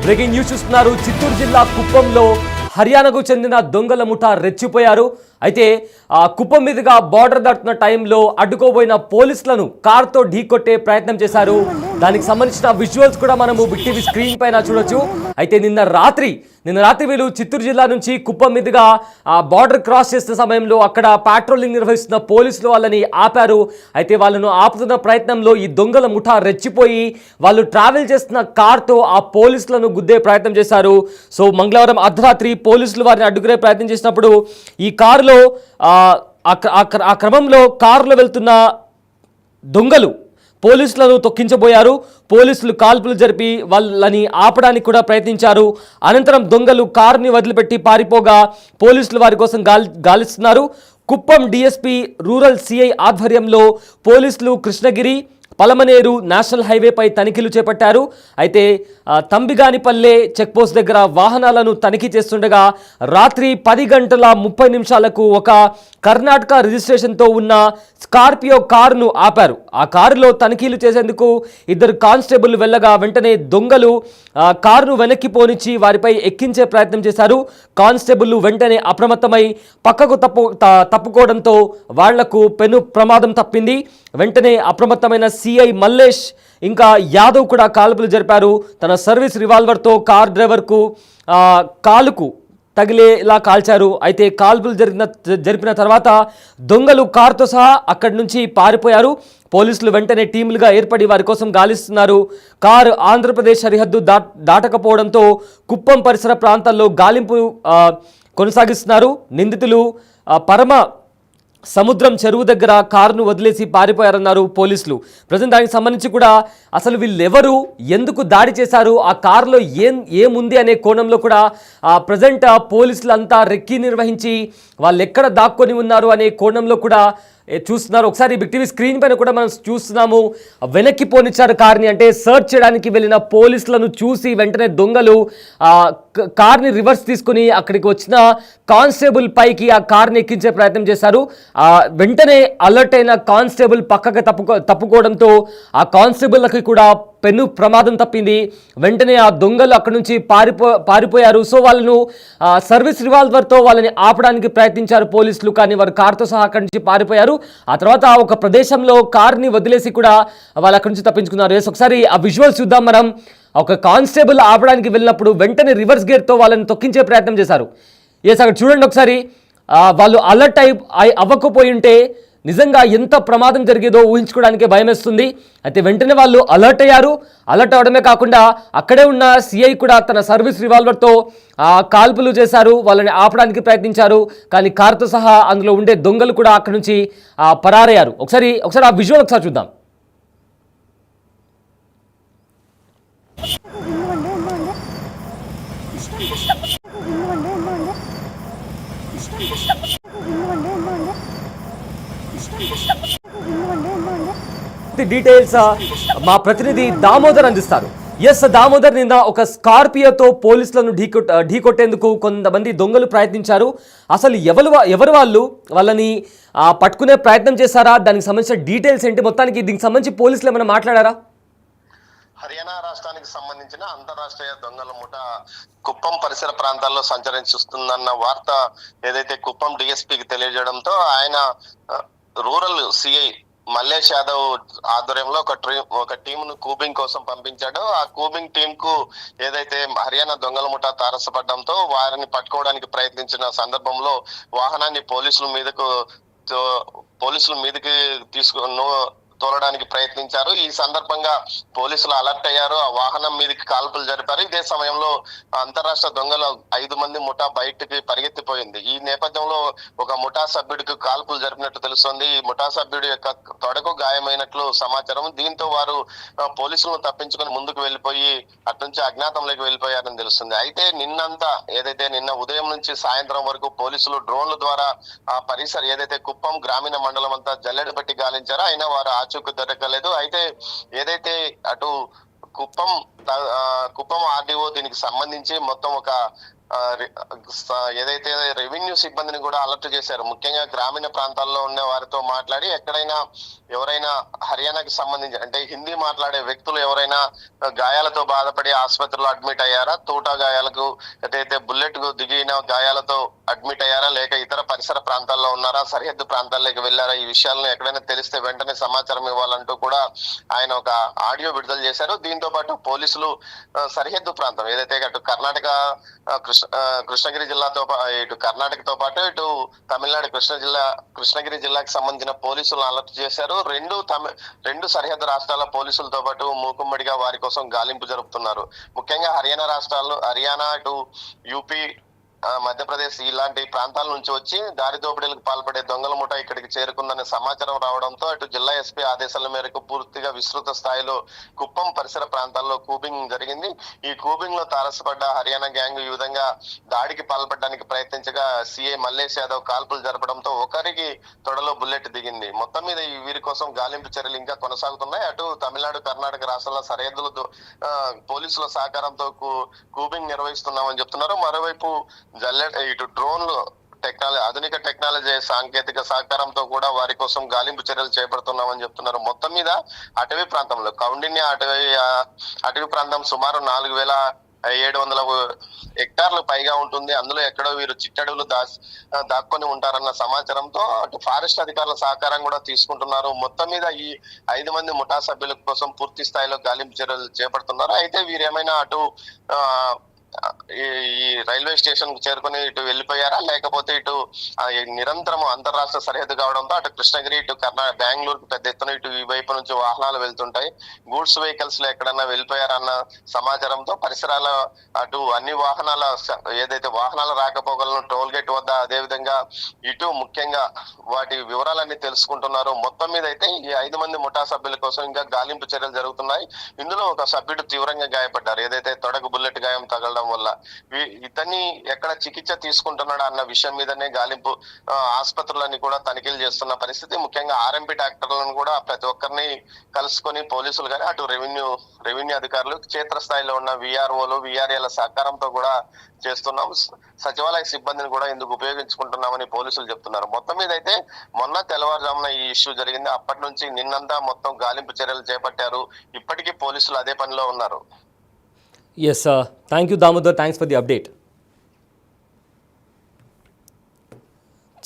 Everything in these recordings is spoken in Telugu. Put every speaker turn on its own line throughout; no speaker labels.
బ్రేకింగ్ న్యూస్ చూస్తున్నారు. చిత్తూరు జిల్లా కుప్పంలో హర్యానాకు చెందిన దొంగల ముఠా రెచ్చిపోయారు. అయితే కుప్పం మీదుగా బార్డర్ దాటుతున్న టైంలో అడ్డుకోబోయిన పోలీసులను కార్తో ఢీకొట్టే ప్రయత్నం చేశారు. దానికి సంబంధించిన విజువల్స్ కూడా మనము బిగ్ టీవీ స్క్రీన్ పైన చూడొచ్చు. అయితే నిన్న రాత్రి వీళ్ళు చిత్తూరు జిల్లా నుంచి కుప్పం మీదుగా బార్డర్ క్రాస్ చేస్తున్న సమయంలో అక్కడ పాట్రోలింగ్ నిర్వహిస్తున్న పోలీసులు వాళ్ళని ఆపారు. అయితే వాళ్ళను ఆపుతున్న ప్రయత్నంలో ఈ దొంగల ముఠా రెచ్చిపోయి వాళ్ళు ట్రావెల్ చేస్తున్న కార్తో ఆ పోలీసులను గుద్దే ప్రయత్నం చేశారు. సో మంగళవారం అర్ధరాత్రి పోలీసులు వారిని అడ్డుకునే ప్రయత్నం చేసినప్పుడు ఈ కారులో ఆ క్రమంలో కారులో వెళ్తున్న దొంగలు పోలీసులను తొక్కించబోయారు. పోలీసులు కాల్పులు జరిపి వాళ్ళని ఆపడానికి కూడా ప్రయత్నించారు. అనంతరం దొంగలు కారుని వదిలిపెట్టి పారిపోగా పోలీసులు వారి కోసం గాలిస్తున్నారు. కుప్పం డిఎస్పీ రూరల్ సిఐ ఆధ్వర్యంలో పోలీసులు కృష్ణగిరి పలమనేరు నేషనల్ హైవేపై తనిఖీలు చేపట్టారు. అయితే తంబిగానిపల్లె చెక్పోస్ట్ దగ్గర వాహనాలను తనిఖీ చేస్తుండగా రాత్రి 10 గంటల 30 నిమిషాలకు ఒక కర్ణాటక రిజిస్ట్రేషన్తో ఉన్న స్కార్పియో కారును ఆపారు. ఆ కారులో తనిఖీలు చేసేందుకు 2 కానిస్టేబుల్ వెళ్ళగా వెంటనే దొంగలు కారును వెనక్కి పోనిచ్చి వారిపై ఎక్కించే ప్రయత్నం చేశారు. కానిస్టేబుల్ వెంటనే అప్రమత్తమై పక్కకు తప్పుకోవడంతో వాళ్లకు పెను ప్రమాదం తప్పింది. వెంటనే అప్రమత్తమైన సిఐ మల్లేష్ ఇంకా యాదవ్ కూడా కాల్పులు జరిపారు. తన సర్వీస్ రివాల్వర్తో కార్ డ్రైవర్కు కాలుకు తగిలేలా కాల్చారు. అయితే కాల్పులు జరిపిన తర్వాత దొంగలు కారుతో సహా అక్కడి నుంచి పారిపోయారు. పోలీసులు వెంటనే టీములుగా ఏర్పడి వారి కోసం గాలిస్తున్నారు. కారు ఆంధ్రప్రదేశ్ సరిహద్దు దాటకపోవడంతో కుప్పం పరిసర ప్రాంతాల్లో గాలింపు కొనసాగిస్తున్నారు. నిందితులు పరమ సముద్రం చెరువు దగ్గర కారును వదిలేసి పారిపోయారన్నారు పోలీసులు. ప్రజెంట్ దానికి సంబంధించి కూడా అసలు వీళ్ళెవరు, ఎందుకు దాడి చేశారు, ఆ కారులో ఏముంది అనే కోణంలో కూడా ప్రజెంట్ పోలీసులు అంతా రెక్కీ నిర్వహించి వాళ్ళు ఎక్కడ దాక్కొని ఉన్నారు అనే కోణంలో కూడా చూస్తున్నారు. ఒకసారి బిగ్ టీవీ స్క్రీన్ పైన కూడా మనం చూస్తున్నాము. వెనక్కి పోనిచ్చారు కార్ని, అంటే సర్చ్ చేయడానికి వెళ్ళిన పోలీసులను చూసి వెంటనే దొంగలు కార్ని రివర్స్ తీసుకుని అక్కడికి వచ్చిన కానిస్టేబుల్ పైకి ఆ కార్ని ఎక్కించే ప్రయత్నం చేశారు. వెంటనే అలర్ట్ అయిన కానిస్టేబుల్ పక్కకు తప్పుకోవడంతో ఆ కానిస్టేబుల్కి కూడా పెను ప్రమాదం తప్పింది. వెంటనే ఆ దొంగలు అక్కడి నుంచి పారిపోయారు. సో వాళ్ళను సర్వీస్ రివాల్వర్తో వాళ్ళని ఆపడానికి ప్రయత్నించారు పోలీసులు, కానీ వారు కారుతో సహా అక్కడి నుంచి పారిపోయారు. ఆ తర్వాత ఒక ప్రదేశంలో కార్ని వదిలేసి కూడా వాళ్ళు అక్కడి నుంచి తప్పించుకున్నారు. ఒకసారి ఆ విజువల్స్ చూద్దాం మనం. ఒక కానిస్టేబుల్ ఆపడానికి వెళ్ళినప్పుడు వెంటనే రివర్స్ గేర్తో వాళ్ళని తొక్కించే ప్రయత్నం చేశారు. అక్కడ చూడండి ఒకసారి. వాళ్ళు అలర్ట్ అవ్వకపోయి ఉంటే నిజంగా ఎంత ప్రమాదం జరిగేదో ఊహించుకోవడానికే భయమేస్తుంది. అయితే వెంటనే వాళ్ళు అలర్ట్ అయ్యారు. అలర్ట్ అవడమే కాకుండా అక్కడే ఉన్న సిఐ కూడా తన సర్వీస్ రివాల్వర్తో కాల్పులు చేశారు. వాళ్ళని ఆపడానికి ప్రయత్నించారు. కానీ కారుతో సహా అందులో ఉండే దొంగలు కూడా అక్కడి నుంచి పరారయ్యారు. ఒకసారి ఆ విజువల్ ఒకసారి చూద్దాం. డీటెయిల్స్ మా ప్రతినిధి దామోదర్ అందిస్తారు. దామోదర్, నిన్న ఒక స్కార్పియోతో పోలీసులను ఢీకొట్టేందుకు కొంతమంది దొంగలు ప్రయత్నించారు. అసలు ఎవరు వాళ్ళని పట్టుకునే ప్రయత్నం చేశారా? దానికి సంబంధించిన డీటెయిల్స్ ఏంటి? మొత్తానికి దీనికి సంబంధించి పోలీసులు ఏమైనా మాట్లాడారా?
హర్యానా రాష్ట్రానికి సంబంధించిన అంతర్రాష్ట్రీయ దొంగల ముఠ కుప్పం పరిసర ప్రాంతాల్లో సంచరిస్తుందన్న వార్త ఏదైతే కుప్పం డిఎస్పీకి తెలియజేయడంతో ఆయన రూరల్ సిఐ మల్లేష్ యాదవ్ ఆధ్వర్యంలో ఒక టీమును కూబింగ్ కోసం పంపించాడు. ఆ కూబింగ్ టీం కు ఏదైతే హర్యానా దొంగల ముఠా తారసపడడంతో వారిని పట్టుకోవడానికి ప్రయత్నించిన సందర్భంలో వాహనాన్ని పోలీసుల మీదకి తోలడానికి ప్రయత్నించారు. ఈ సందర్భంగా పోలీసులు అలర్ట్ అయ్యారు. ఆ వాహనం మీదకి కాల్పులు జరిపారు. ఇదే సమయంలో అంతరాష్ట్ర దొంగల 5 మంది ముఠా బయటికి పరిగెత్తిపోయింది. ఈ నేపథ్యంలో ఒక ముఠా సభ్యుడికి కాల్పులు జరిపినట్టు తెలుస్తోంది. ఈ ముఠా సభ్యుడి యొక్క తొడకు గాయమైనట్లు సమాచారం. దీంతో వారు పోలీసులను తప్పించుకొని ముందుకు వెళ్ళిపోయి అటు నుంచి అజ్ఞాతంలోకి వెళ్ళిపోయారని తెలుస్తుంది. అయితే నిన్న ఉదయం నుంచి సాయంత్రం వరకు పోలీసులు డ్రోన్ల ద్వారా ఆ పరిసర ఏదైతే కుప్పం గ్రామీణ మండలం అంతా జల్లెడబట్టి గాలించారో అయినా వారు ఆచూకు దొరకలేదు. అయితే ఏదైతే అటు కుప్పం ఆర్డీఓ దీనికి సంబంధించి మొత్తం ఒక ఏదైతే రెవెన్యూ సిబ్బందిని కూడా అలర్ట్ చేశారు. ముఖ్యంగా గ్రామీణ ప్రాంతాల్లో ఉన్న వారితో మాట్లాడి ఎక్కడైనా ఎవరైనా హర్యానాకి సంబంధించి అంటే హిందీ మాట్లాడే వ్యక్తులు ఎవరైనా గాయాలతో బాధపడి ఆసుపత్రిలో అడ్మిట్ అయ్యారా, తూటా గాయాలకు ఏదైతే బుల్లెట్ కు దిగిన గాయాలతో అడ్మిట్ అయ్యారా, లేక ఇతర పరిసర ప్రాంతాల్లో ఉన్నారా, సరిహద్దు ప్రాంతాల్లోకి వెళ్ళారా, ఈ విషయాలను ఎక్కడైనా తెలిస్తే వెంటనే సమాచారం ఇవ్వాలంటూ కూడా ఆయన ఒక ఆడియో విడుదల చేశారు. దీంతో పాటు పోలీసులు సరిహద్దు ప్రాంతం ఏదైతే అటు కర్ణాటక కృష్ణగిరి జిల్లాతో ఇటు కర్ణాటకతో పాటు ఇటు తమిళనాడు కృష్ణగిరి జిల్లాకి సంబంధించిన పోలీసులను అలర్ట్ చేశారు. రెండు సరిహద్దు రాష్ట్రాల పోలీసులతో పాటు మూకుమ్మడిగా వారి కోసం గాలింపు జరుపుతున్నారు. ముఖ్యంగా హర్యానా ఇటు యూపీ మధ్యప్రదేశ్ ఇలాంటి ప్రాంతాల నుంచి వచ్చి దారి దోపిడీలకు పాల్పడే దొంగల ముఠా ఇక్కడికి చేరుకుందనే సమాచారం రావడంతో అటు జిల్లా ఎస్పీ ఆదేశాల మేరకు పూర్తిగా విస్తృత స్థాయిలో కుప్పం పరిసర ప్రాంతాల్లో కూబింగ్ జరిగింది. ఈ కూబింగ్ లో తారసపడ్డ హర్యానా గ్యాంగ్ ఈ విధంగా దాడికి పాల్పడడానికి ప్రయత్నించగా సిఐ మల్లేష్ యాదవ్ కాల్పులు జరపడంతో ఒకరికి తొడలో బుల్లెట్ దిగింది. మొత్తం మీద వీరి కోసం గాలింపు చర్యలు ఇంకా కొనసాగుతున్నాయి. అటు తమిళనాడు కర్ణాటక రాష్ట్రాల సరిహద్దులతో పోలీసుల సహకారంతో కూబింగ్ నిర్వహిస్తున్నామని చెప్తున్నారు. మరోవైపు ఇటు డ్రోన్లు ఆధునిక టెక్నాలజీ సాంకేతిక సహకారంతో కూడా వారి కోసం గాలింపు చర్యలు చేపడుతున్నామని చెప్తున్నారు. మొత్తం మీద అటవీ ప్రాంతంలో కౌండిన్య అటవీ ప్రాంతం సుమారు 4700 హెక్టార్లు పైగా ఉంటుంది. అందులో ఎక్కడో వీరు చిట్టడుగులు దాక్కొని ఉంటారన్న సమాచారంతో అటు ఫారెస్ట్ అధికారుల సహకారం కూడా తీసుకుంటున్నారు. మొత్తం మీద ఈ 5 మంది ముఠా సభ్యుల కోసం పూర్తి స్థాయిలో గాలింపు చర్యలు చేపడుతున్నారు. అయితే వీరేమైనా అటు ఈ రైల్వే స్టేషన్ కు చేరుకుని ఇటు వెళ్ళిపోయారా, లేకపోతే ఇటు నిరంతరం అంతర్రాష్ట్ర సరిహద్దు కావడంతో అటు కృష్ణగిరి ఇటు బెంగళూరుకు పెద్ద ఎత్తున ఇటు ఈ వైపు నుంచి వాహనాలు వెళ్తుంటాయి. గూడ్స్ వెహికల్స్ లో ఎక్కడన్నా వెళ్ళిపోయారన్న సమాచారంతో పరిసరాల అటు అన్ని వాహనాల ఏదైతే వాహనాల రాకపోకలను టోల్ గేట్ వద్ద అదే విధంగా ఇటు ముఖ్యంగా వాటి వివరాలన్నీ తెలుసుకుంటున్నారు. మొత్తం మీద అయితే ఈ 5 మంది ముఠా సభ్యుల కోసం ఇంకా గాలింపు చర్యలు జరుగుతున్నాయి. ఇందులో ఒక సభ్యుడు తీవ్రంగా గాయపడ్డారు. ఏదైతే తొడకు బుల్లెట్ గాయం తగలడం వల్ల ఇతన్ని ఎక్కడ చికిత్స తీసుకుంటున్నాడు అన్న విషయం మీదనే గాలింపు ఆసుపత్రులన్నీ కూడా తనిఖీలు చేస్తున్న పరిస్థితి. ముఖ్యంగా ఆర్ఎంపీ డాక్టర్లను కూడా ప్రతి ఒక్కరిని కలుసుకొని పోలీసులు కానీ అటు రెవెన్యూ అధికారులు క్షేత్రస్థాయిలో ఉన్న విఆర్ఓలు విఆర్ఏల సహకారంతో కూడా చేస్తున్నాం. సచివాలయ సిబ్బందిని కూడా ఇందుకు ఉపయోగించుకుంటున్నామని పోలీసులు చెప్తున్నారు. మొత్తం మీద అయితే మొన్న తెల్లవారుజామున ఈ ఇష్యూ జరిగింది. అప్పటి నుంచి నిన్నంతా మొత్తం గాలింపు చర్యలు చేపట్టారు. ఇప్పటికీ పోలీసులు అదే పనిలో ఉన్నారు.
Yes thank you Damodar, thanks for the update.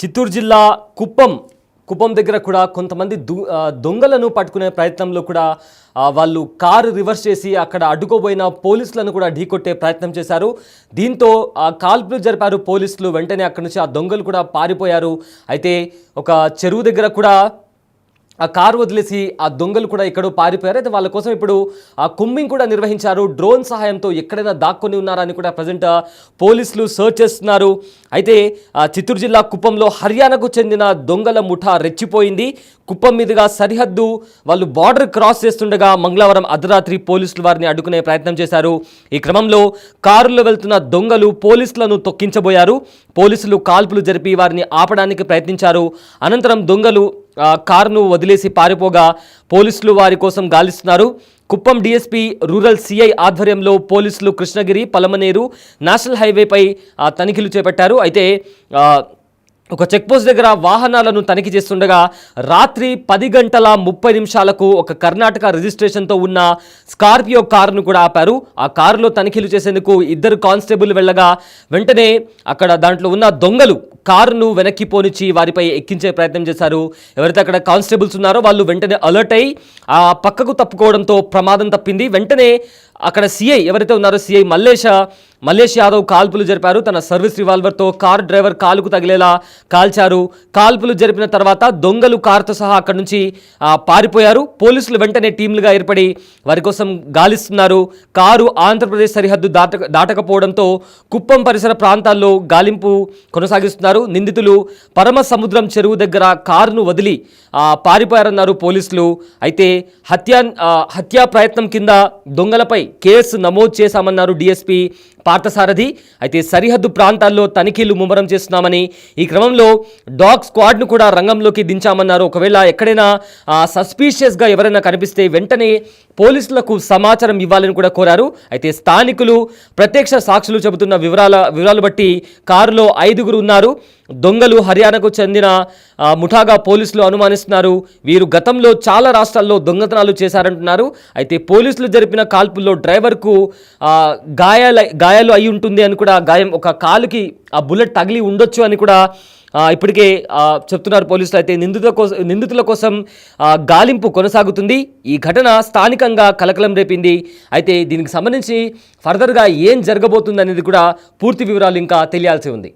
Chittoor జిల్లా కుప్పం దగ్గర కూడా కొంతమంది దొంగలను పట్టుకునే ప్రయత్నంలో కూడా వాళ్ళు కారు రివర్స్ చేసి అక్కడ అడ్డుకోబోయిన పోలీసులను కూడా ఢీకొట్టే ప్రయత్నం చేశారు. దీంతో కాల్పులు జరిపారు పోలీసులు. వెంటనే అక్కడి నుంచి ఆ దొంగలు కూడా పారిపోయారు. అయితే ఒక చెరువు దగ్గర కూడా ఆ కారు వదిలేసి ఆ దొంగలు కూడా ఎక్కడో పారిపోయారు. అయితే వాళ్ళ కోసం ఇప్పుడు ఆ కుమ్మింగ్ కూడా నిర్వహించారు. డ్రోన్ సహాయంతో ఎక్కడైనా దాక్కొని ఉన్నారా అని కూడా ప్రజెంట్ పోలీసులు సర్చ్ చేస్తున్నారు. అయితే చిత్తూరు జిల్లా కుప్పంలో హర్యానాకు చెందిన దొంగల ముఠా రెచ్చిపోయింది. కుప్పం మీదుగా సరిహద్దు వాళ్ళు బార్డర్ క్రాస్ చేస్తుండగా మంగళవారం అర్ధరాత్రి పోలీసులు వారిని అడ్డుకునే ప్రయత్నం చేశారు. ఈ క్రమంలో కారులో వెళ్తున్న దొంగలు పోలీసులను తొక్కించబోయారు. పోలీసులు కాల్పులు జరిపి వారిని ఆపడానికి ప్రయత్నించారు. అనంతరం దొంగలు కారును వదిలేసి పారిపోగా పోలీసులు వారి కోసం గాలిస్తున్నారు. కుప్పం డీఎస్పీ రూరల్ సిఐ ఆధ్వర్యంలో పోలీసులు కృష్ణగిరి పలమనేరు నేషనల్ హైవేపై తనిఖీలు చేపట్టారు. అయితే ఒక చెక్పోస్ట్ దగ్గర వాహనాలను తనిఖీ చేస్తుండగా రాత్రి 10:30 ఒక కర్ణాటక రిజిస్ట్రేషన్తో ఉన్న స్కార్పియో కారును కూడా ఆపారు. ఆ కారులో తనిఖీలు చేసేందుకు 2 కానిస్టేబుల్ వెళ్ళగా వెంటనే అక్కడ దాంట్లో ఉన్న దొంగలు కారును వెనక్కి పోనిచ్చి వారిపై ఎక్కించే ప్రయత్నం చేశారు. ఎవరైతే అక్కడ కానిస్టేబుల్స్ ఉన్నారో వాళ్ళు వెంటనే అలర్ట్ అయ్యి ఆ పక్కకు తప్పుకోవడంతో ప్రమాదం తప్పింది. వెంటనే అక్కడ సిఐ ఎవరైతే ఉన్నారో సిఐ మల్లేష్ యాదవ్ కాల్పులు జరిపారు. తన సర్వీస్ రివాల్వర్తో కారు డ్రైవర్ కాలుకు తగిలేలా కాల్చారు. కాల్పులు జరిపిన తర్వాత దొంగలు కారుతో సహా అక్కడి నుంచి పారిపోయారు. పోలీసులు వెంటనే టీంలుగా ఏర్పడి వారి కోసం గాలిస్తున్నారు. కారు ఆంధ్రప్రదేశ్ సరిహద్దు దాటకపోవడంతో కుప్పం పరిసర ప్రాంతాల్లో గాలింపు కొనసాగిస్తున్నారు. నిందితులు పరమ సముద్రం చెరువు దగ్గర కారును వదిలి పారిపోయారన్నారు పోలీసులు. అయితే హత్యా ప్రయత్నం కింద దొంగలపై కేసు నమోదు చేశామన్నారు డీఎస్పీ పార్థసారథి. అయితే సరిహద్దు ప్రాంతాల్లో తనిఖీలు ముమ్మరం చేస్తున్నామని, ఈ క్రమంలో డాగ్ స్క్వాడ్ను కూడా రంగంలోకి దించామన్నారు. ఒకవేళ ఎక్కడైనా సస్పీషియస్గా ఎవరైనా కనిపిస్తే వెంటనే పోలీసులకు సమాచారం ఇవ్వాలని కూడా కోరారు. అయితే స్థానికులు, ప్రత్యక్ష సాక్షులు చెబుతున్న వివరాలు బట్టి కారులో 5గురు ఉన్నారు. దొంగలు హర్యానాకు చెందిన ముఠాగా పోలీసులు అనుమానిస్తున్నారు. వీరు గతంలో చాలా రాష్ట్రాల్లో చేశారంటున్నారు. అయితే పోలీసులు జరిపిన కాల్పుల్లో డ్రైవర్కు గాయాలు అయి ఉంటుంది అని కూడా, ఒక కాలుకి ఆ బుల్లెట్ తగిలి ఉండొచ్చు అని కూడా ఇప్పటికే చెప్తున్నారు పోలీసులు. అయితే నిందితుల కోసం గాలింపు కొనసాగుతుంది. ఈ ఘటన స్థానికంగా కలకలం రేపింది. అయితే దీనికి సంబంధించి ఫర్దర్గా ఏం జరగబోతుంది అనేది కూడా పూర్తి వివరాలు ఇంకా తెలియాల్సి ఉంది.